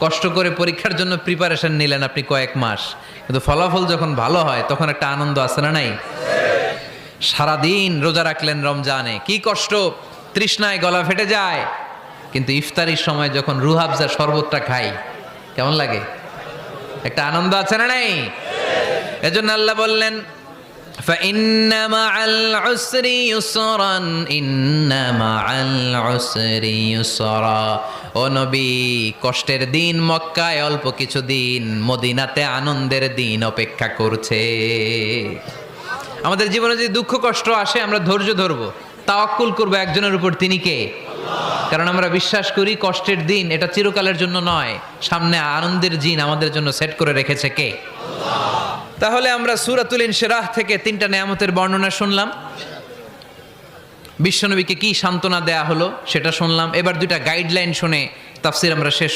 কষ্ট করে পরীক্ষার জন্য প্রিপারেশন নিলেন আপনি কয়েক মাস, কিন্তু ফলাফল যখন ভালো হয় তখন একটা আনন্দ আছে না নাই? সারাদিন রোজা রাখলেন রমজানে, কি কষ্ট, তৃষ্ণায় গলা ফেটে যায়, কিন্তু ইফতারির সময় যখন রুহাবজা শরবতটা খাই কেমন লাগে? একটা আনন্দ আছে না নাই? এজন্য আল্লাহ বললেন فإن مع العسر يسرا إن مع العسر يسرا। ও নবী, কষ্টের দিন মক্কায় অল্প কিছু দিন, মদিনাতে আনন্দের দিন অপেক্ষা করছে। আমাদের জীবনে যদি দুঃখ কষ্ট আসে আমরা ধৈর্য ধরবো, তাওয়াক্কুল করবো একজনের উপর, তিনি কে? কারণ আমরা বিশ্বাস করি কষ্টের দিন এটা চিরকালের জন্য নয়, সামনে আনন্দের দিন আমাদের জন্য সেট করে রেখেছে কে? তাহলে আমরা সূরাতুল ইনশিরাহ থেকে 3টা নেয়ামতের বর্ণনা শুনলাম, বিশ্বনবীকে কি সান্ত্বনা দেয়া হলো সেটা শুনলাম। এবার 2টা গাইডলাইন শুনে তাফসীর আমরা শেষ